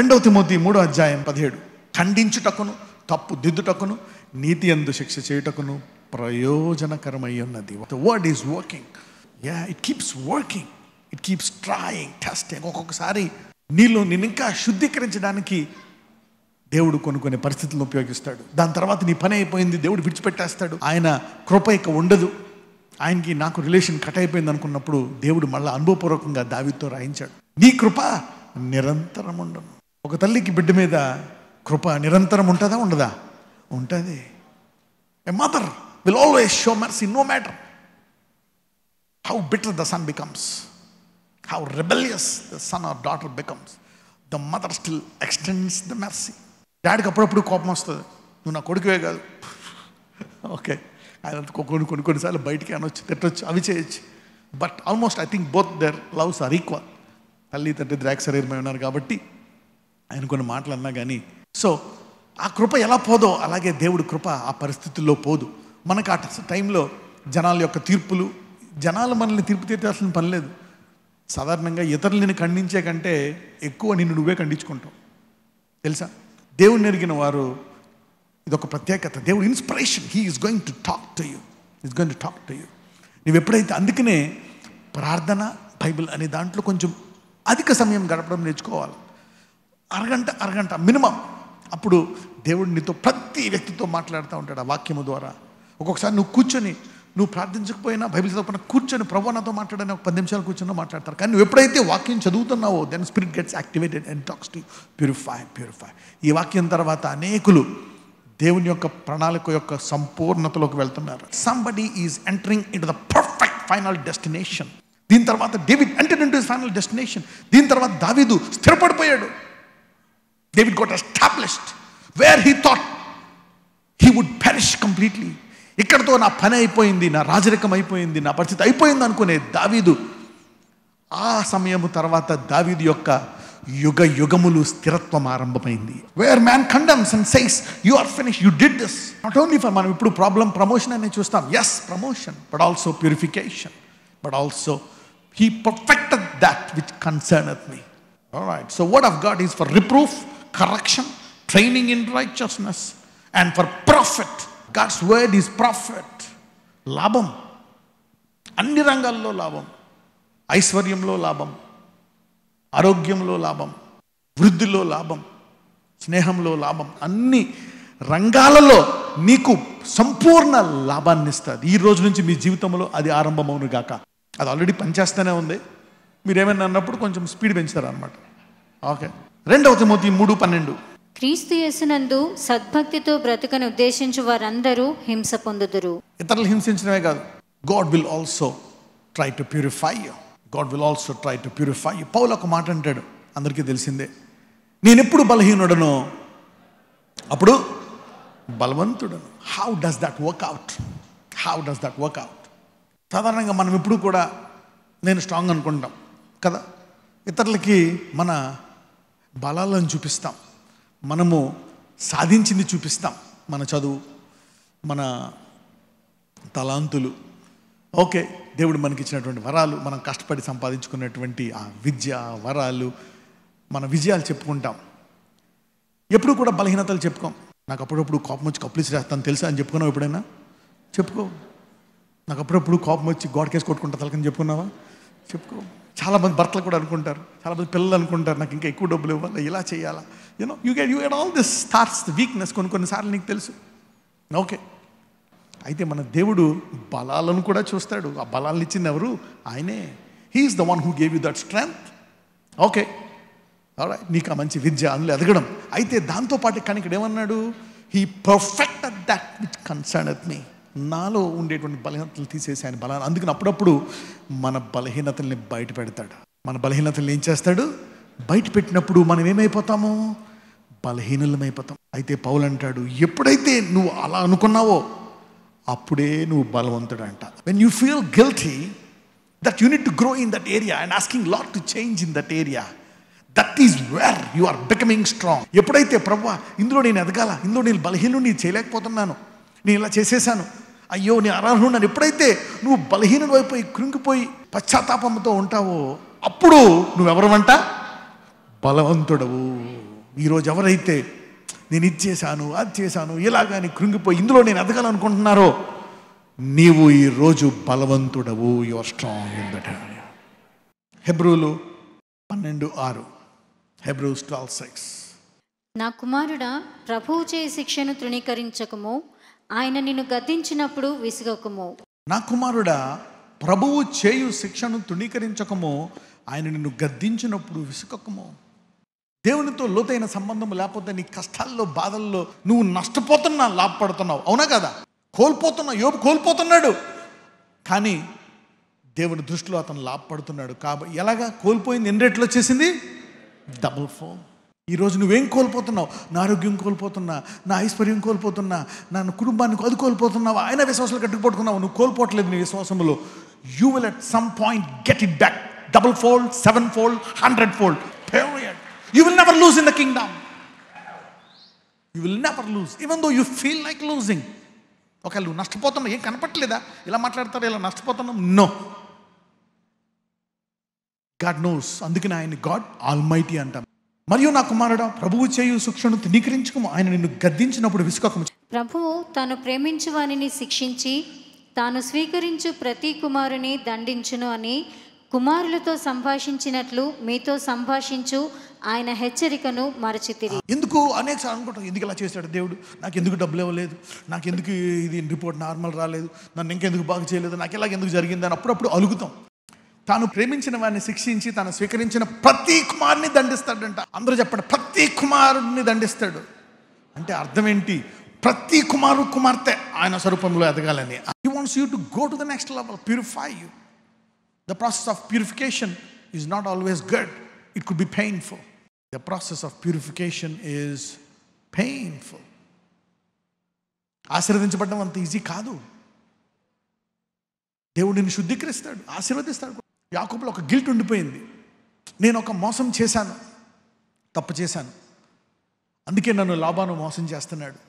2 Timothy 3:17 ఖండించుటకును తప్పు దిద్దుటకును నీతి యందు శిక్ష చేయుటకును ప్రయోజనకరమై ఉన్నది. The word is working. It keeps working, it keeps trying, testing. ఒక్కొక్కసారి నీలో నిన్ను ఇంకా శుద్ధీకరించడానికి దేవుడు కొన్ని పరిస్థితులను ఉపయోగిస్తాడు. దాని తర్వాత నీ పని అయిపోయింది, దేవుడు విడిచిపెట్టేస్తాడు. ఆయన కృప ఇక ఉండదు, ఆయనకి నాకు రిలేషన్ కట్ అయిపోయింది అనుకున్నప్పుడు దేవుడు మళ్ళీ అనుభవపూర్వకంగా దావీదుతో రాయించాడు, నీ కృప నిరంతరం ఉండను. ఒక తల్లికి బిడ్డ మీద కృప నిరంతరం ఉంటుందా ఉండదా? ఉంటుంది. A mother will always show mercy no matter how bitter the son becomes, how rebellious the son or daughter becomes, the mother still extends the mercy. డాడీకి అప్పుడప్పుడు కోపం వస్తుంది, నువ్వు నా కొడుకువే కాదు, ఓకే, ఆయన కొన్నిసార్లు బయటికి అనొచ్చు, తిట్టొచ్చు, అవి చేయొచ్చు. But almost I think both their loves are equal. తల్లి తండ్రి ద్రాక్ష శరీరమై ఉన్నారు కాబట్టి ఆయన కొన్ని మాటలు అన్నా కానీ. సో ఆ కృప ఎలా పోదో అలాగే దేవుడి కృప ఆ పరిస్థితుల్లో పోదు. మనకు ఆ టైంలో జనాల యొక్క తీర్పులు, జనాలు మనల్ని తీర్పు తీర్చాల్సిన పని లేదు. సాధారణంగా ఇతరులని ఖండించే కంటే ఎక్కువ నిన్ను నువ్వే ఖండించుకుంటావు, తెలుసా? దేవుడిని ఎరిగిన వారు ఇదొక ప్రత్యేకత. దేవుడు inspiration, he is going to talk to you, is going to talk to you. నువ్వు ఎప్పుడైతే, అందుకనే ప్రార్థన బైబిల్ అనే దాంట్లో కొంచెం అధిక సమయం గడపడం నేర్చుకోవాలి. అరగంట మినిమం. అప్పుడు దేవుడు నీతో ప్రతి వ్యక్తితో మాట్లాడుతూ ఉంటాడు ఆ వాక్యము ద్వారా. ఒక్కొక్కసారి నువ్వు కూర్చొని, నువ్వు ప్రార్థించకపోయినా బైబిల్ చదవకపోయినా కూర్చొని ప్రభు నాతో మాట్లాడని ఒక 10 నిమిషాలు కూర్చొని మాట్లాడతారు. కానీ నువ్వు ఎప్పుడైతే వాక్యం చదువుతున్నావో then spirit gets activated and talks to purify. ఈ వాక్యం తర్వాత అనేకులు దేవుని యొక్క ప్రణాళిక యొక్క సంపూర్ణతలోకి వెళ్తున్నారు. Somebody is entering in to the perfect final destination. దీని తర్వాత David entered into his final destination. దీని తర్వాత దావీదు స్థిరపడిపోయాడు. David got established where he thought he would perish completely. ఇక్కడతో నా పని అయిపోయింది, నా రాజరికం అయిపోయింది, నా పరిస్థితి అయిపోయింది అనుకునే దావీదు, ఆ సమయము తర్వాత దావీదు యొక్క యుగ యుగములు స్థిరత్వం ఆరంభమైంది. Where man condemns and says you are finish, you did this. Not only for, మనం ఇప్పుడు ప్రాబ్లం ప్రమోషన్ అనేది చూస్తాం. Yes, promotion, but also purification, but also he perfected that which concerneth me. Alright, so word of God is for reproof, correction, training in righteousness and for profit. God's word is profit. లాభం, అన్ని రంగాల్లో లాభం. ఐశ్వర్యంలో లాభం, ఆరోగ్యంలో లాభం, వృద్ధిలో లాభం, స్నేహంలో లాభం, అన్ని రంగాలలో నీకు సంపూర్ణ లాభాన్ని ఇస్తుంది. ఈ రోజు నుంచి మీ జీవితంలో అది ఆరంభమవును గాక. అది ఆల్రెడీ పనిచేస్తూనే ఉంది, మీరేమైనా అన్నప్పుడు కొంచెం స్పీడ్ పెంచుతారు అనమాట. ఓకే, 2 తిమోతి 3:12 క్రీస్తు యేసునందు సద్భక్తితో బ్రతుకను ఉద్దేశించు వారందరూ హింస పొందుదురు. ఇతరులు హింసించడమే కాదు, God will also try to purify you. God will also try to purify you. పౌలు ఒక మాట అంటాడు, అందరికీ తెలిసిందే, నేను ఎప్పుడు బలహీనుడనో అప్పుడు బలవంతుడను. How does that work out? సాధారణంగా మనం ఎప్పుడు కూడా నేను స్ట్రాంగ్ అనుకుంటాం కదా, ఇతరులకి మన బలాలను చూపిస్తాం, మనము సాధించింది చూపిస్తాం, మన చదువు, మన తలాంతులు, ఓకే, దేవుడు మనకి ఇచ్చినటువంటి వరాలు, మనం కష్టపడి సంపాదించుకున్నటువంటి ఆ విద్య, వరాలు, మన విజయాలు చెప్పుకుంటాం. ఎప్పుడు కూడా బలహీనతలు చెప్పుకోం. నాకు అప్పుడప్పుడు కోపం వచ్చి కప్పులు చేస్తాను తెలుసా అని చెప్పుకున్నావు? ఎప్పుడైనా చెప్పుకో. నాకు అప్పుడప్పుడు కోపం వచ్చి గోడకేసి కొట్టుకుంటా తలకని చెప్పుకున్నావా? చెప్పుకో. చాలామంది భర్తలు కూడా అనుకుంటారు, చాలామంది పిల్లలు అనుకుంటారు, నాకు ఇంకా ఎక్కువ డబ్బులు ఇవ్వాలి, ఇలా చేయాలా, you get all this thoughts, weakness కొన్నిసార్లు నీకు తెలుసు. ఓకే, అయితే మన దేవుడు బలాలను కూడా చూస్తాడు. ఆ బలాలను ఇచ్చింది ఎవరు? ఆయనే. He's the one who gave you that strength. Okay, alright, నీకు ఆ మంచి విద్య, అందులో ఎదగడం. అయితే దాంతోపాటు కానీ ఇక్కడ ఏమన్నాడు? He perfected that which concerneth మీ. నాలో ఉండేటువంటి బలహీనతలు తీసేసి ఆయన బలాన్ని, అందుకని అప్పుడప్పుడు మన బలహీనతల్ని బయట పెడతాడు. మన బలహీనతల్ని ఏం చేస్తాడు? బయట పెట్టినప్పుడు మనం ఏమైపోతాము? బలహీనులమైపోతాం. అయితే పౌలు అంటాడు, ఎప్పుడైతే నువ్వు అలా అనుకున్నావో అప్పుడే నువ్వు బలవంతుడు అంట. When you feel guilty that you need to grow in that area and asking lot to change in that area, that is where you are becoming strong. ఎప్పుడైతే ప్రభువా ఇందులో నేను ఎదగాల, ఇందులో నేను బలహీనుడిని చేయలేకపోతున్నాను, నేను ఇలా చేసేసాను, అయ్యో నేను అర్హుడిని, ఎప్పుడైతే నువ్వు బలహీనుడు అయిపోయి కృంగిపోయి పశ్చాత్తాపంతో ఉంటావో అప్పుడు నువ్వెవరమంట? బలవంతుడవు. ఈరోజు ఎవరైతే నేను ఇది చేశాను, అది చేశాను, ఇలాగని కృంగిపోయి ఇందులో నేను ఎదగాలనుకుంటున్నారో, నీవు ఈరోజు బలవంతుడవు. You are strong in that area. హెబ్రూలు 12:6, హెబ్రూస్ 12:6. నా కుమారుడా, ప్రభువు చేయి శిక్షను తృణీకరించకము, ఆయన నిన్ను గద్దించినప్పుడు విసుగకము. నా కుమారుడా, ప్రభువు చేయు శిక్షను తృణీకరించకము, ఆయన నిన్ను గద్దించినప్పుడు విసుగకము. దేవునితో లోతైన సంబంధం లేకపోతే నీ కష్టాల్లో, బాధల్లో నువ్వు నష్టపోతున్నా, లాభపడుతున్నావు. అవునా కదా? కోల్పోతున్నావు. యోబు కోల్పోతున్నాడు, కానీ దేవుని దృష్టిలో అతను లాభపడుతున్నాడు. కాబట్టి ఎలాగా? కోల్పోయింది ఎన్ని రెట్లు వచ్చేసింది? డబుల్ 4. ఈరోజు నువ్వేం కోల్పోతున్నావు? నా ఆరోగ్యం కోల్పోతున్నా, నా ఐశ్వర్యం కోల్పోతున్నా, నా కుటుంబాన్ని అది కోల్పోతున్నావు. ఆయన విశ్వాసాలు కట్టుకుపోట్టుకున్నావు. నువ్వు కోల్పోవట్లేదు నీ విశ్వాసంలో. You will at some point get it back. 4-fold, 7-fold, 100-fold. Period. You will never lose in the kingdom. You will never lose, even though you feel like losing. ఒకవేళ నువ్వు నష్టపోతున్నావు, ఏం కనపట్లేదా? ఇలా మాట్లాడతారు, ఇలా నష్టపోతున్నావు. No, God knows. అందుకని ఆయన God almighty అంటాం. మరియు నా కుమారుడా, ప్రభువు చేయు శిక్షను తృణీకరించకము, ఆయన నిన్ను గద్దించినప్పుడు విసుగకము. ప్రభువు తాను ప్రేమించు వానిని శిక్షించి తాను స్వీకరించు ప్రతి కుమారుని దండించును అని కుమారులతో సంభాషించినట్లు మీతో సంభాషించు ఆయన హెచ్చరికను మరచితిరి. ఎందుకు అనేకసార్లు అనుకుంటాం, ఎందుకు ఇలా చేశాడు దేవుడు, నాకు ఎందుకు డబ్బులు ఇవ్వలేదు, నాకు ఎందుకు ఇది రిపోర్ట్ నార్మల్ రాలేదు, నన్ను ఇంకెందుకు బాగు చేయలేదు, నాకు ఇలాగ ఎందుకు జరిగింది అని అప్పుడప్పుడు అలుగుతాం. తాను ప్రేమించిన వారిని శిక్షించి తాను స్వీకరించిన ప్రతి కుమారుని దండిస్తాడంట. అందరూ చెప్పండి, ప్రతి కుమారుడిని దండిస్తాడు. అంటే అర్థం ఏంటి? ప్రతి కుమార్తె ఆయన స్వరూపంలో ఎదగాలని. He wants you to go to the next level, purify you. The process of purification is not always good. It could be painful. The process of purification is painful. ఆశీర్వదించబడడం అంత ఈజీ కాదు. దేవుడు నిన్ను శుద్ధీకరిస్తాడు, ఆశీర్వదిస్తాడు. యాకోబులో ఒక గిల్ట్ ఉండిపోయింది. నేను ఒక మోసం చేశాను, తప్పు చేశాను, అందుకే నన్ను లాబాను మోసం చేస్తున్నాడు,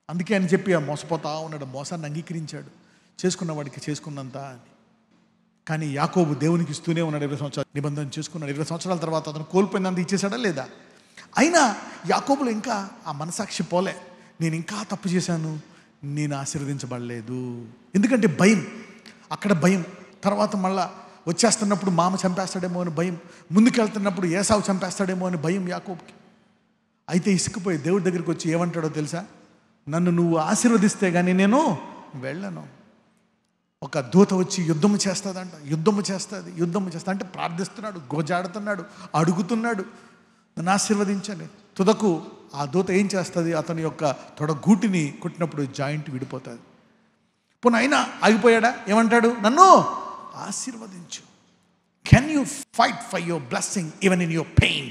అందుకే అని చెప్పి ఆ మోసపోతా ఉన్నాడు. మోసాన్ని అంగీకరించాడు, చేసుకున్న వాడికి చేసుకున్నంత అని. కానీ యాకోబు దేవునికి ఇస్తూనే ఉన్నాడు. 20 సంవత్సరాలు నిబంధన చేసుకున్నాడు. 20 సంవత్సరాల తర్వాత అతను కోల్పోయిందంత ఇచ్చేసాడా లేదా? అయినా యాకోబులో ఇంకా ఆ మనసాక్షి పోలే. నేను ఇంకా తప్పు చేశాను, నేను ఆశీర్వదించబడలేదు. ఎందుకంటే భయం, అక్కడ భయం. తర్వాత మళ్ళా వచ్చేస్తున్నప్పుడు మామ చంపేస్తాడేమో అని భయం, ముందుకెళ్తున్నప్పుడు ఏసావు చంపేస్తాడేమో అని భయం యాకోబుకి. అయితే ఇసుకుపోయి దేవుడి దగ్గరికి వచ్చి ఏమంటాడో తెలుసా? నన్ను నువ్వు ఆశీర్వదిస్తే కానీ నేను వెళ్ళను. ఒక దూత వచ్చి యుద్ధము చేస్తుందంట. యుద్ధము చేస్తా అంటే ప్రార్థిస్తున్నాడు, గోజాడుతున్నాడు, అడుగుతున్నాడు, నన్ను ఆశీర్వదించండి. తుదకు ఆ దూత ఏం చేస్తుంది? అతని యొక్క తొడగూటిని కుట్టినప్పుడు జాయింట్ విడిపోతుంది. పోనీ అయినా ఆగిపోయాడా? ఏమంటాడు? నన్ను ఆశీర్వదించు. Can you fight for your blessing even in your pain?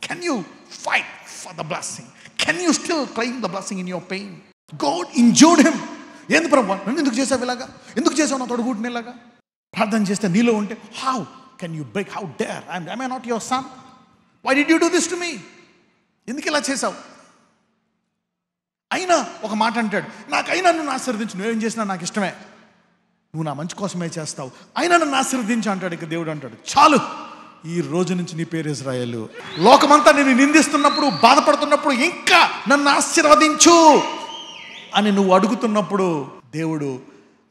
Can you fight for the blessing? Can you still claim the blessing in your pain? God injured him. ఏంది ప్రభు, నన్ను ఎందుకు చేసావు ఇలాగా? ఎందుకు చేసావు నా తొడగూటిని ఇలాగా? ప్రార్థన చేస్తే నీలో ఉంటే how can you break? How dare? am I not your son? Why did you do this to me? ఎందుకు ఇలా చేసావు? అయినా ఒక మాట అంటాడు, నాకైనా నన్ను ఆశీర్వదించు, నువ్వేం చేసినా నాకు ఇష్టమే, నువ్వు నా మంచి కోసమే చేస్తావు, అయినా నన్ను ఆశీర్వదించు అంటాడు. ఇక దేవుడు అంటాడు, చాలు, ఈ రోజు నుంచి నీ పేరు ఇశ్రాయేలు. లోకమంతా నేను నిందిస్తున్నప్పుడు, బాధపడుతున్నప్పుడు ఇంకా నన్ను ఆశీర్వదించు అని నువ్వు అడుగుతున్నప్పుడు దేవుడు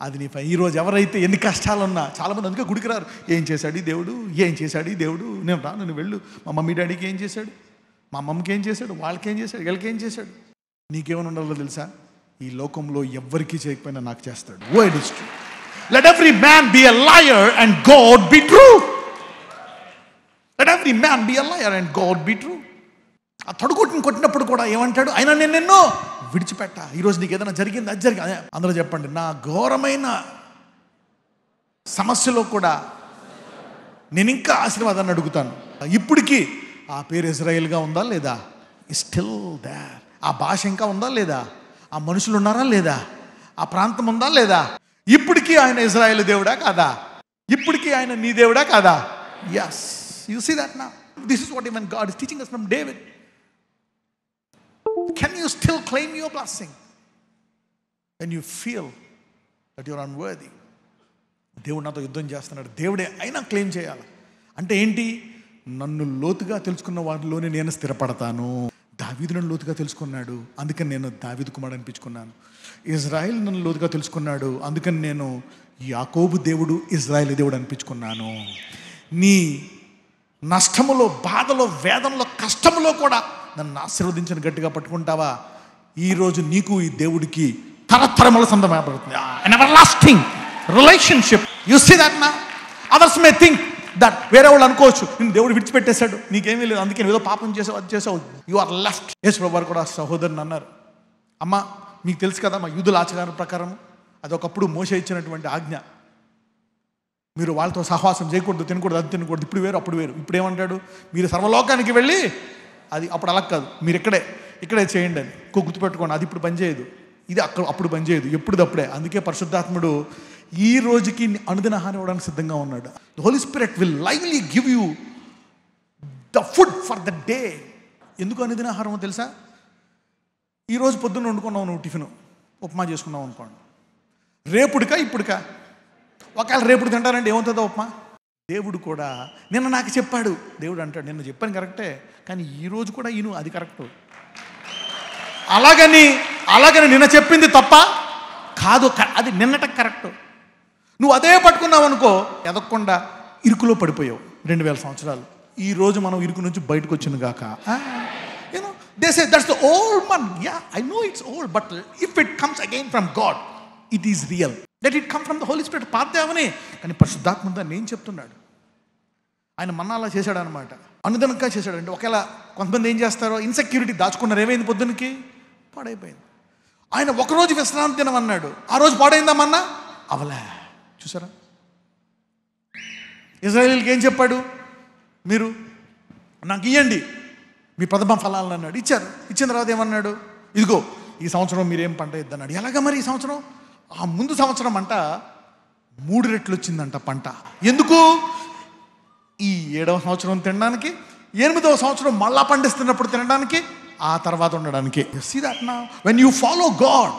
అది నీ పై. ఈరోజు ఎవరైతే ఎన్ని కష్టాలున్నా, చాలామంది అందుకే గుడికి రారు. ఏం చేశాడు ఈ దేవుడు, ఏం చేశాడు ఈ దేవుడు, నేను రా, నువ్వు వెళ్ళు. మా మమ్మీ డాడీకి ఏం చేశాడు, మా అమ్మమ్మకి ఏం చేశాడు, వాళ్ళకేం చేశాడు, వీళ్ళకేం చేశాడు. నీకేమైనా ఉండాలో తెలుసా? ఈ లోకంలో ఎవ్వరికీ చేయకపోయినా నాకు చేస్తాడు. Word is true. Let every man B a liar and God be true. Let every man B a liar and God be true. ఆ తొడగొట్టిని కొట్టినప్పుడు కూడా ఏమంటాడు? అయినా నేను నిన్ను విడిచిపెట్ట. ఈరోజు నీకు ఏదైనా జరిగింది, అది జరిగింది, అందరూ చెప్పండి, నా ఘోరమైన సమస్యలో కూడా నేను ఇంకా ఆశీర్వాదాన్ని అడుగుతాను. ఇప్పటికీ ఆ పేరు ఇజ్రాయేల్గా ఉందా లేదా? Still there. ఆ భాష ఇంకా ఉందా లేదా? ఆ మనుషులు ఉన్నారా లేదా? ఆ ప్రాంతం ఉందా లేదా? ఇప్పటికీ ఆయన ఇజ్రాయేల్ దేవుడా కాదా? ఇప్పటికీ ఆయన నీ దేవుడా కాదా? Yes, you see that now. This is what even God is teaching us from David. Can you still claim your blessing when you feel that you're unworthy? దేవుడు నాతో యుద్ధం చేస్తున్నాడు, దేవుడే అయినా క్లెయిమ్ చేయాలి. అంటే ఏంటి? నన్ను లోతుగా తెలుసుకున్న వారిలోనే నేను స్థిరపడతాను. దావీదు నన్ను లోతుగా తెలుసుకున్నాడు, అందుకని నేను దావీదు కుమారుడు అనిపించుకున్నాను. ఇజ్రాయిల్ నన్ను లోతుగా తెలుసుకున్నాడు, అందుకని నేను యాకోబు దేవుడు ఇజ్రాయిల్ దేవుడు అనిపించుకున్నాను. నీ నష్టములో, బాధలో, వేదనలో, కష్టములో కూడా నన్ను ఆశీర్వదించిన గట్టిగా పట్టుకుంటావా, ఈరోజు నీకు ఈ దేవుడికి తరతరముల సంబంధమైపోతుంది. an everlasting relationship. You see that now? Others may think that వేరే వాళ్ళు అనుకోవచ్చు, నేను దేవుడు విడిచిపెట్టేశాడు, నీకేమీ లేదు, అందుకే ఏదో పాపం చేసావు, అది చేసావు, యు ఆర్ లెఫ్ట్. యేసు ప్రభువు వారు కూడా సహోదరుని అన్నారు, అమ్మ మీకు తెలుసు కదా మా యూదుల ఆచారం ప్రకారం అది ఒకప్పుడు మోషే ఇచ్చినటువంటి ఆజ్ఞ, మీరు వాళ్ళతో సహవాసం చేయకూడదు, తినకూడదు, అది తినకూడదు, ఇప్పుడు వేరు అప్పుడు వేరు. ఇప్పుడు ఏమంటాడు, మీరు సర్వలోకానికి వెళ్ళి, అది అప్పుడు అలా కాదు, మీరు ఇక్కడే చేయండి అని గుర్తుపెట్టుకోండి. అది ఇప్పుడు పనిచేయదు, ఇది అప్పుడు పనిచేయదు, ఎప్పుడుదప్పుడే. అందుకే పరిశుద్ధాత్ముడు ఈ రోజుకి అనుదిన ఆహారం ఇవ్వడానికి సిద్ధంగా ఉన్నాడు. The Holi spirit will lively give you the food for the day. ఎందుకు అనుదిన ఆహారమో తెలుసా? ఈరోజు పొద్దున్న వండుకున్నావు నువ్వు టిఫిన్, ఉప్మా చేసుకున్నావు అనుకోండి, రేపుడికా ఇప్పుడుకా? ఒకవేళ రేపుడు తింటారంటే ఏమవుతుందో ఉప్మా. దేవుడు కూడా నిన్న నాకు చెప్పాడు, దేవుడు అంటాడు నిన్న చెప్పాను కరెక్టే, కానీ ఈరోజు కూడా ఈను అది కరెక్టు. అలాగని నిన్న చెప్పింది తప్ప కాదు, అది నిన్నట కరెక్టు. నువ్వు అదే పట్టుకున్నావు అనుకో, ఎదగకుండా ఇరుకులో పడిపోయావు 2000 సంవత్సరాలు. ఈరోజు మనం ఇరుకు నుంచి బయటకు వచ్చింది గాక. You know they say that's the old man. Yeah I know it's old, but if it comes again from God it is real. Let it come from the Holi Spirit. పాతేవనే కానీ పరిశుద్ధాత్మ దాన్ని ఏం చెప్తున్నాడు, ఆయన మన్నా అలా చేశాడు అనమాట, అనుదనంగా చేశాడు. అంటే ఒకవేళ కొంతమంది ఏం చేస్తారో, ఇన్సెక్యూరిటీ దాచుకున్నారు, ఏమైంది పొద్దున్నకి పాడైపోయింది. ఆయన ఒకరోజు విశ్రాంతి తినమన్నాడు, ఆ రోజు పాడైందామన్నా అవలే. చూసారా, ఇజ్రాయేలీకి ఏం చెప్పాడు, మీరు నాకు ఇవ్వండి మీ ప్రథమ ఫలాలను అన్నాడు. ఇచ్చారు. ఇచ్చిన తర్వాత ఏమన్నాడు, ఇదిగో ఈ సంవత్సరం మీరేం పంట ఇద్దన్నాడు. ఎలాగ మరి ఈ సంవత్సరం? ఆ ముందు సంవత్సరం అంట 3 రెట్లు వచ్చిందంట పంట. ఎందుకు? ఈ 7వ సంవత్సరం తినడానికి, 8వ సంవత్సరం మళ్ళా పండిస్తున్నప్పుడు తినడానికి, ఆ తర్వాత ఉండడానికి. See that now when you follow God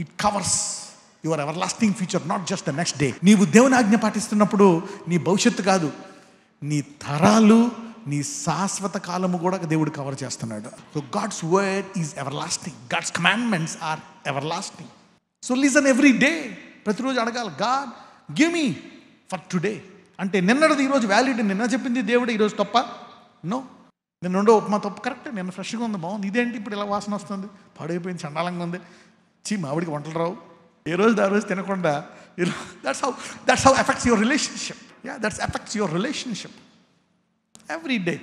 it covers your everlasting future, not just the next day. నీవు దేవుని ఆజ్ఞ పాటిస్తున్నప్పుడు నీ భవిష్యత్తు కాదు, నీ తరాలు, నీ శాశ్వత కాలము కూడా దేవుడు కవర్ చేస్తున్నాడు. So God's word is everlasting, God's commandments are everlasting. So listen every day. ప్రతిరోజు అడగాలి, God give me for today. అంటే నిన్నటిది ఈరోజు వ్యాలిడ్, నిన్న చెప్పింది దేవుడు ఈరోజు తప్ప? నో. నిన్న ఉండో ఉప్మా తప్పు, కరెక్టే, నిన్న ఫ్రెష్గా ఉంది, బాగుంది. ఇదేంటి ఇప్పుడు ఇలా వాసన వస్తుంది, పాడైపోయింది, చండాలంగా ఉంది, మావిడికి వంటలు రావు, ఏ రోజు ఆ రోజు తినకుండా. That's how effects your relationship. That's effects your relationship every day.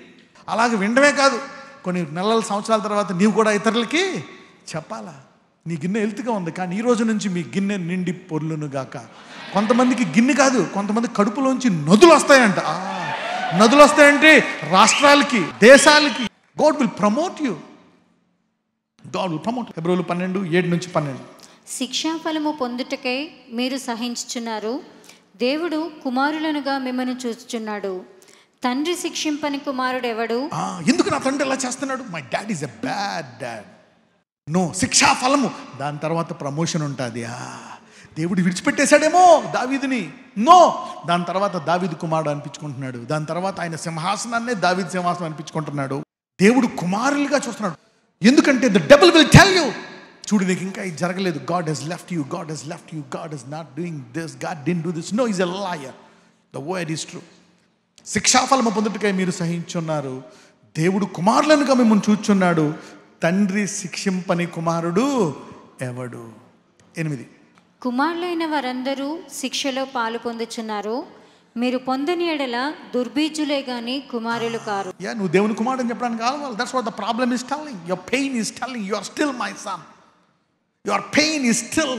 అలాగే వినడమే కాదు, కొన్ని నెలల సంవత్సరాల తర్వాత నీవు కూడా ఇతరులకి చెప్పాలా, నీ గిన్నె హెల్త్గా ఉంది, కానీ ఈ రోజు నుంచి మీ గిన్నె నిండి పొర్లును గాక. కొంతమందికి గిన్నె కాదు, కొంతమంది కడుపులోంచి నదులు వస్తాయంట. నదులు వస్తాయంటే రాష్ట్రాలకి, దేశాలకి. God will promote you, God will promote. హెబ్రోలు 12:7-12. శిక్షాఫలము పొందుటకై మీరు సహించుచున్నారు, దేవుడు కుమారులనుగా మిమ్మల్ని చూచుచున్నాడు. తండ్రి శిక్షింపని కుమారుడు ఎవడు? ఎందుకు నా తండ్రి ఎలా చేస్తున్నాడు? My dad is a bad dad. No, శిక్షాఫలము, దాని తర్వాత ప్రమోషన్ ఉంటుంది. దేవుడు విడిచిపెట్టేశాడేమో దావీదుని. నో, దాని తర్వాత దావీదు కుమారుడు అనిపించుకుంటున్నాడు. దాని తర్వాత ఆయన సింహాసనాన్నే దావీదు సింహాసనం అనిపించుకుంటున్నాడు. దేవుడు కుమారులుగా చూస్తున్నాడు. ఎందుకంటే the devil will tell you, చూడు నీకు ఇంకా ఇది జరగలేదు, God has left you, God has left you, God has not doing this, God didn't do this. No, is a liar. The word is true. శిక్షాఫలము పొందుటకై మీరు సహించున్నారు, దేవుడు కుమారులనుగా మిమ్మల్ని చూచుచున్నాడు. తండ్రి శిక్షింపని కుమారుడు ఎవడు? 8. కుమారులైన వారందరూ శిక్షలో పాలు పొందుచున్నారు, మీరు పొందని ఎడల దుర్బీజులే గాని కుమారులు కారు. నువ్వు దేవుని కుమారుడు అని చెప్పడానికి కావాలి. That's what the problem is telling. Your pain is telling you are still my son. Your pain is still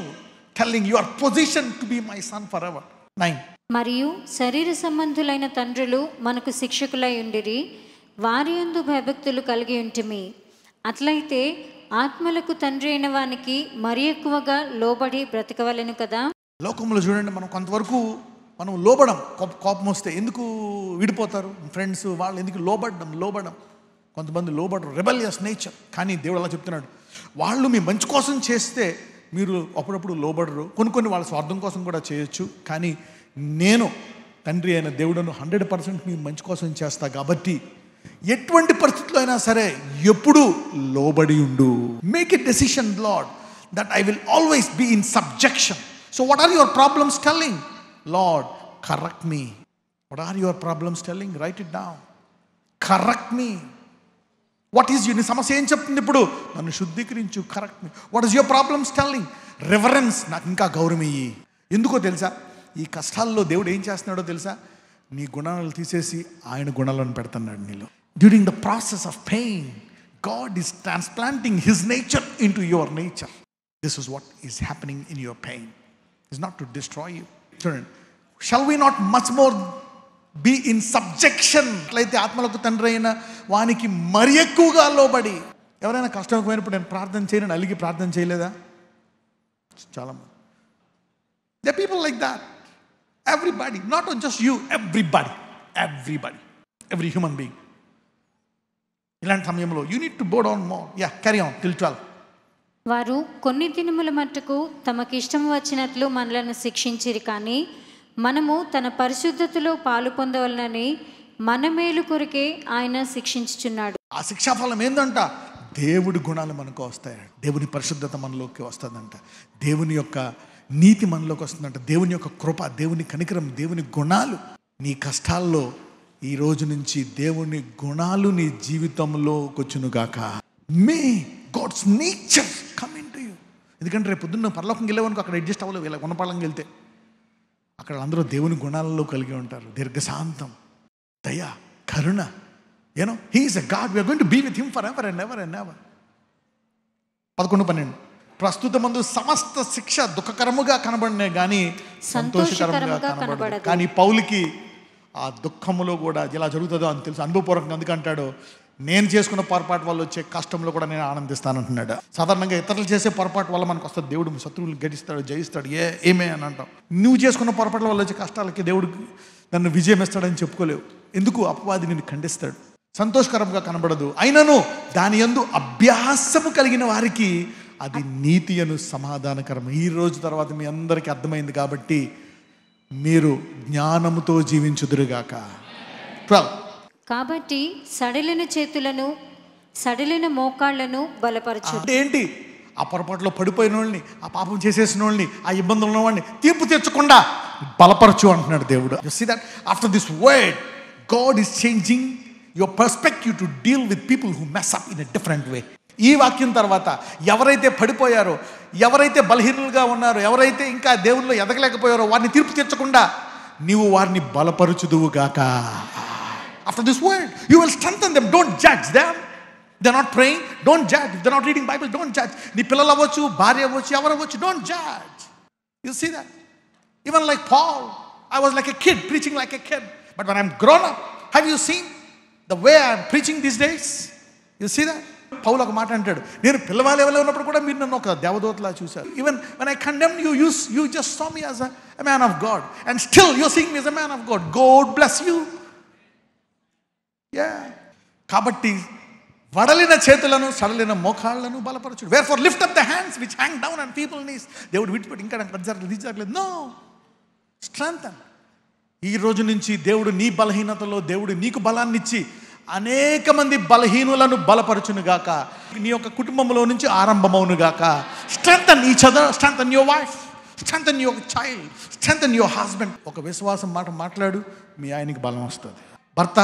telling you are position to be my son for ever. 9. మరియు శరీర సంబంధులైన తండ్రులు మనకు శిక్షకులై ఉండిరి, వారి యందు భయభక్తులు కలిగి ఉంటిమి. అట్లయితే ఆత్మలకు తండ్రి అయిన వానికి మరి ఎక్కువగా లోబడి బ్రతకవలెను కదా. లోకంలో చూడండి, మనం కొంతవరకు మనం లోబడం. కోపం వస్తే ఎందుకు విడిపోతారు ఫ్రెండ్స్, వాళ్ళు ఎందుకు లోబడడం. కొంతమంది లోబడరు, రెబెలియస్ నేచర్. కానీ దేవుడు అలా చెప్తున్నాడు, వాళ్ళు మీ మంచి కోసం చేస్తే మీరు అప్పుడప్పుడు లోబడరు. కొన్ని వాళ్ళ స్వార్థం కోసం కూడా చేయొచ్చు. కానీ నేను తండ్రి అయిన దేవుడును 100% నీ మంచి కోసం చేస్తా కాబట్టి ఎటువంటి పరిస్థితుల్లో అయినా సరే ఎప్పుడు లోబడి ఉండు. Make a decision Lord that I will always be in subjection. So what are your problems telling? Lord correct me. What are your problems telling? Write it down. Correct me. What is you? నీ సమస్య ఏం చెప్తుంది ఇప్పుడు? నన్ను శుద్ధీకరించు. Correct me. What is your problems telling? Reverence. నాకు ఇంకా గౌరవం ఇయ్యి. ఎందుకో తెలుసా? ఈ కష్టాల్లో దేవుడు ఏం చేస్తున్నాడో తెలుసా? నీ గుణాలను తీసేసి ఆయన గుణాలను పెడుతున్నాడు నీలో. During the process of pain God is transplanting his nature in to your nature. This is what is happening in your pain. Is not to destroy you. చూడండి, shall we not much more be in subjection? అట్లయితే ఆత్మలకు తండ్రి అయిన వానికి మరి ఎక్కువగా లోబడి. ఎవరైనా కష్టం పోయినప్పుడు నేను ప్రార్థన చేయను అలిగి ప్రార్థన చేయలేదా? చాలామంది. They people like that. Everybody, not just you, everybody, every human being. ఇలాంటి సమయంలో you need to bow down more. Yeah, carry on till 12. వారు కొన్ని దినముల మట్టుకు తమకి ఇష్టం వచ్చినట్లు మనలను శిక్షించిరి, కానీ మనము తన పరిశుద్ధతలో పాలు పొందవలనని మన మేలు కొరకే ఆయన శిక్షించుచున్నాడు. ఆ శిక్షాఫలం ఏందంట? దేవుడి గుణాలు మనకు వస్తాయంట. దేవుని పరిశుద్ధత మనలోకి వస్తుందంట. దేవుని యొక్క నీతి మనలోకి వస్తుందంట. దేవుని యొక్క కృప, దేవుని కనికరం, దేవుని గుణాలు. నీ కష్టాల్లో ఈ రోజు నుంచి దేవుని గుణాలు నీ జీవితంలోకి వచ్చును గాక. May God's nature come in to you. ఎందుకంటే రేపు పొద్దున్న పరలోకంకి వెళ్ళేవనుకో అక్కడ అడ్జస్ట్ అవ్వలేవు. ఇలా గుణపాలంకి వెళ్తే అక్కడ అందరూ దేవుని గుణాలలో కలిగి ఉంటారు. దీర్ఘశాంతం, దయ, కరుణ. You know he is a God. We are going to be with him for ever and ever and ever. 11:12 ప్రస్తుతమందు సమస్త శిక్ష దుఃఖకరముగా కనబడినే కానీ సంతోషకరంగా కనబడదు. కానీ పౌలుకి ఆ దుఃఖములో కూడా ఇలా జరుగుతుందో అని తెలుసు. అనుభవపూర్వకంగా అందుకంటాడు, నేను చేసుకున్న పొరపాటు వల్ల వచ్చే కష్టంలో కూడా నేను ఆనందిస్తానంటున్నాడు. సాధారణంగా ఇతరులు చేసే పొరపాటు వల్ల మనకు వస్తుంది, దేవుడు శత్రువులు గడిస్తాడు, జయిస్తాడు, ఏమే అని అంటాం. నువ్వు చేసుకున్న పొరపాట్ల వల్ల వచ్చే కష్టాలకి దేవుడికి నన్ను విజయం ఇస్తాడని చెప్పుకోలేవు. ఎందుకు? అపవాది నిన్ను ఖండిస్తాడు. సంతోషకరంగా కనబడదు, అయినను దాని యందు అభ్యాసము కలిగిన వారికి అది నీతి అను సమాధానకరం. ఈ రోజు తర్వాత మీ అందరికీ అర్థమైంది కాబట్టి మీరు జ్ఞానముతో జీవించుదురుగాక. 12 కాబట్టి సడలిన చేతులను సడలిన మోకాళ్లను బలపరచు. అంటే ఏంటి? ఆ పొరపాటులో పడిపోయిన వాళ్ళని, ఆ పాపం చేసేసిన వాళ్ళని, ఆ ఇబ్బందులు ఉన్న వాళ్ళని తీర్పు తెచ్చకుండా బలపరచు అంటున్నాడు దేవుడు. You see that after this word God is changing your perspective to deal with people who mess up in a different way. ఈ వాక్యం తర్వాత ఎవరైతే పడిపోయారో, ఎవరైతే బలహీనులుగా ఉన్నారో, ఎవరైతే ఇంకా దేవుల్లో ఎదగలేకపోయారో వారిని తీర్పు తీర్చకుండా నీవు వారిని బలపరచుదువుగాక. After this word you will strengthen them. Don't judge them. They're not praying, don't judge. If they're not reading Bible, don't judge. నీ పిల్లలు అవ్వచ్చు, భార్య అవ్వచ్చు, ఎవరు అవ్వచ్చు, don't judge. You see that? Even like Paul, I was like a kid, preaching like a kid, but when I'm grown up, have you seen the way I'm preaching these days? You see that? పౌలు ఒక మాట అంటాడు, నేను పిల్లవాళ్ళు ఎవరు ఉన్నప్పుడు కూడా మీరు నన్ను ఒక దేవదూతలా చూశారు. Even when I condemned you, you just saw me as a man of God, and still you're seeing me as a man of God. God bless you. Yeah. కాబట్టి వడలిన చేతులను సడలిన మోకాళ్లను బలపరచుడు. Wherefore lift up the hands which hang down on people's knees. దేవుడు విడిచిపెట్టి ఇంకా నాకు జరగలేదు. No, strengthen. ఈ రోజు నుంచి దేవుడు నీ బలహీనతలో దేవుడు నీకు బలాన్ని ఇచ్చి అనేక మంది బలహీనులను బలపరచునుగాక. నీ యొక్క కుటుంబంలో నుంచి ఆరంభమవునుగాక. Strengthen each other, strengthen your wife, strengthen your child, strengthen your husband. ఒక విశ్వాసం మాట మాట్లాడు, మీ ఆయనకి బలం వస్తుంది. భర్త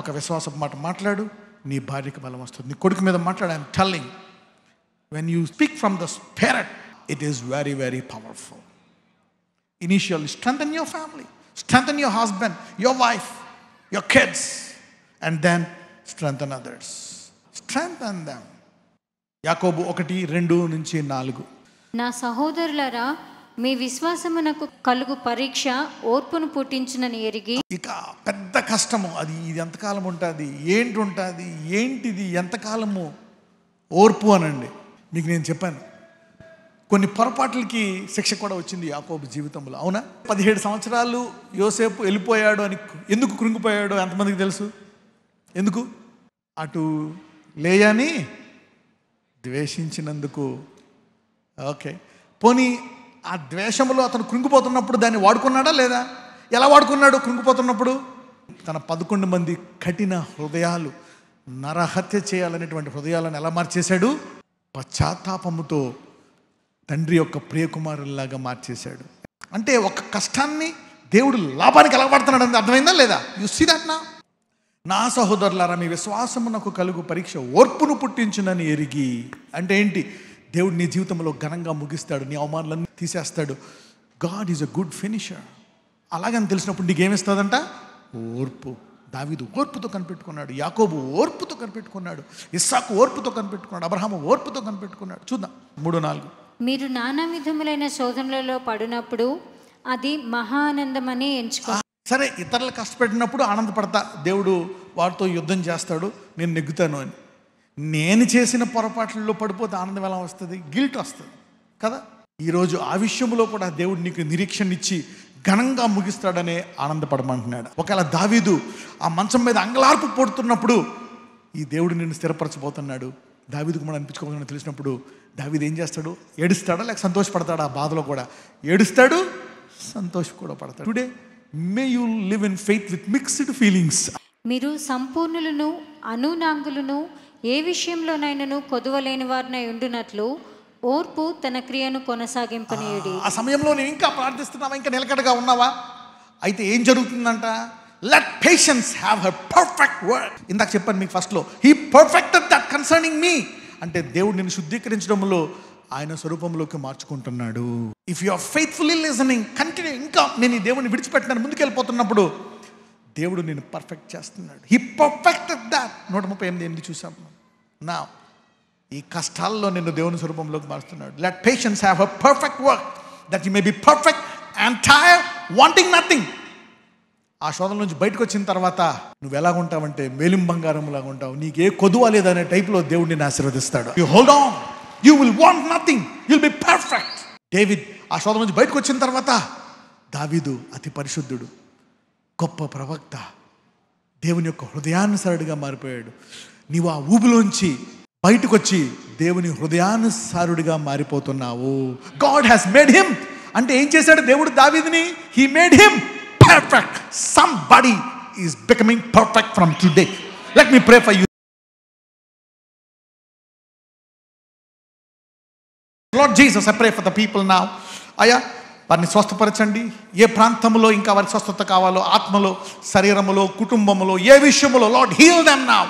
ఒక విశ్వాసం మాట మాట్లాడు, నీ భార్యకి బలం వస్తుంది. నీ కొడుకు మీద మాట్లాడు. I'm telling, when you speak from the spirit, it is very very powerful. Initially strengthen your family, strengthen your husband, your wife, your kids, and then strengthen others. Strengthen them. యాకోబు 1:2-4. నా సహోదరులారా, మీ విశ్వాసమునకు కలుగు పరీక్ష ఓర్పును పుట్టించునని ఎరిగి. ఇక పెద్ద కష్టము అది. ఇది ఎంతకాలం ఉంటుంది, ఏంటి ఉంటుంది, ఏంటిది, ఎంతకాలము ఓర్పు అనండి. మీకు నేను చెప్పాను, కొన్ని పొరపాట్లకి శిక్ష కూడా వచ్చింది యాకోబు జీవితంలో, అవునా? 17 సంవత్సరాలు యోసేపు వెళ్ళిపోయాడు అని ఎందుకు కృంగిపోయాడు ఎంతమందికి తెలుసు? ఎందుకు? అటు లేయాని ద్వేషించినందుకు. ఓకే, పోనీ ఆ ద్వేషంలో అతను కృంగిపోతున్నప్పుడు దాన్ని వాడుకున్నాడా లేదా? ఎలా వాడుకున్నాడు కృంగిపోతున్నప్పుడు? తన 11 మంది కఠిన హృదయాలు, నరహత్య చేయాలనేటువంటి హృదయాలను ఎలా మార్చేశాడు? పశ్చాత్తాపముతో తండ్రి యొక్క ప్రియకుమారుల్లాగా మార్చేశాడు. అంటే ఒక కష్టాన్ని దేవుడు లాభానికి ఎలా వాడుతున్నాడు అని అర్థమైందా లేదా? యు సీ దట్ నా? నా సహోదరులారా, మీ విశ్వాసమునకు కలుగు పరీక్ష ఓర్పును పుట్టించునని ఎరిగి. అంటే ఏంటి? దేవుడు నీ జీవితంలో ఘనంగా ముగిస్తాడు, నీ అవమానాలన్నీ తీసేస్తాడు. God is a good finisher. అలాగని తెలిసినప్పుడు నీకేమిస్తుందంట? ఓర్పు. దావీదు ఓర్పుతో కనిపెట్టుకున్నాడు, యాకోబు ఓర్పుతో కనిపెట్టుకున్నాడు, ఇస్సాకు ఓర్పుతో కనిపెట్టుకున్నాడు, అబ్రహాము ఓర్పుతో కనిపెట్టుకున్నాడు. చూద్దాం 3:4. మీరు నానా విధములైన శోధనలలో పడినప్పుడు అది మహా ఆనందమని ఎంచుకో. సరే, ఇతరులు కష్టపెట్టినప్పుడు ఆనందపడతా, దేవుడు వారితో యుద్ధం చేస్తాడు, నేను నెగ్గుతాను అని. నేను చేసిన పొరపాట్లలో పడిపోతే ఆనందం ఎలా వస్తుంది? గిల్ట్ వస్తుంది కదా. ఈరోజు ఆ విషయంలో కూడా దేవుడు నీకు నిరీక్షణ ఇచ్చి ఘనంగా ముగిస్తాడనే ఆనందపడమంటున్నాడు. ఒకవేళ దావీదు ఆ మంచం మీద అంగలార్పు పడుతున్నప్పుడు ఈ దేవుడు నిన్ను స్థిరపరచబోతున్నాడు, దావీదుకు మనం అనిపించుకోవాలని తెలిసినప్పుడు దావీదు ఏం చేస్తాడు? ఏడుస్తాడా లేక సంతోషపడతాడా? ఆ బాధలో కూడా ఏడుస్తాడు, సంతోషం కూడా పడతాడు. Today may you live in faith with mixed feelings. మీరు సంపూర్ణులను అనునాంగులను ఏ విషయంలోనైనాను కొదువలేని వారినై ఉండునట్లు ఓర్పు తన క్రియను కొనసాగింపనీయుడి. ఆ సమయంలో నేను ఇంకా ప్రార్థిస్తున్నావా? ఇంకా నిలకడగా ఉన్నావా? అయితే ఏం జరుగుతుందంట? Let patience have her perfect work. ఇందాక చెప్పాను మీకు ఫస్ట్లో, he perfected that concerning me. అంటే దేవుడు నిన్ను శుద్ధీకరించడంలో ఆయన స్వరూపంలోకి మార్చుకుంటున్నాడు. If you are faithfully listening, continue. ఇంకా నేను ఈ దేవుడిని విడిచిపెట్టినాను ముందుకెళ్ళిపోతున్నప్పుడు దేవుడు నేను పర్ఫెక్ట్ చేస్తున్నాడు. He perfected that. 138 చూసాం. నా ఈ కష్టాల్లో నిన్ను దేవుని స్వరూపంలోకి మారుస్తున్నాడు. Let patience have her perfect work that you may be perfect entire wanting nothing. ఆ శోధన నుంచి బయటకు వచ్చిన తర్వాత నువ్వు ఎలాగుంటావంటే మేలిం బంగారం లాగా ఉంటావు. నీకు ఏ కొదువ లేదనే టైప్లో దేవుడు నిన్ను ఆశీర్వదిస్తాడు. You hold on, you will want nothing, you will be perfect. David ఆ శోధన నుంచి బయటకు వచ్చిన తర్వాత దావీదు అతి పరిశుద్ధుడు, గొప్ప ప్రవక్త, దేవుని యొక్క హృదయానుసారుడిగా మారిపోయాడు. నీవు ఆ ఊబిలోంచి బయటకు వచ్చి దేవుని హృదయానుసారుడిగా మారిపోతున్నావు. God has made him. అంటే ఏం చేశాడు దేవుడు దావీదుని? He made him perfect. Somebody is becoming perfect from today. Let me pray for you. Lord Jesus, I pray for the people now. Aya, వారిని స్వస్థపరచండి. ఏ ప్రాంతంలో ఇంకా వారికి స్వస్థత కావాలో, ఆత్మలో, శరీరములో, కుటుంబములో, ఏ విషయములో, Lord, heal them now.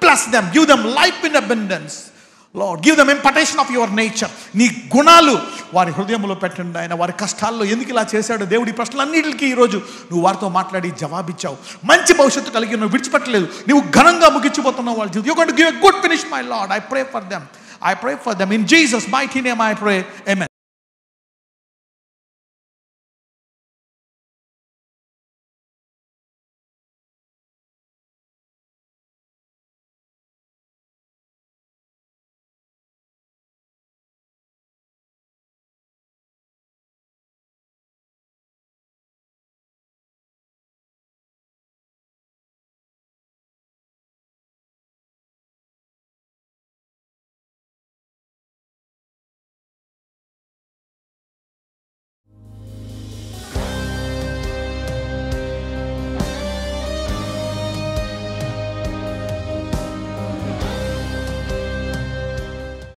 Bless them. Give them life in abundance. Lord, give them impartation of your nature. నీ గుణాలు వారి హృదయంలో పెట్టండి. ఆయన వారి కష్టాల్లో ఎందుకు ఇలా చేశాడు దేవుడి ప్రశ్నలన్నిటికీ ఈరోజు నువ్వు వారితో మాట్లాడి జవాబిచ్చావు. మంచి భవిష్యత్తు కలిగి నువ్వు విడిచిపెట్టలేదు. నువ్వు ఘనంగా ముగించిపోతున్నావు వాళ్ళ జీవితం. You're going to give a good finish, my Lord. I pray for them. I pray for them. In Jesus' mighty name I pray. Amen.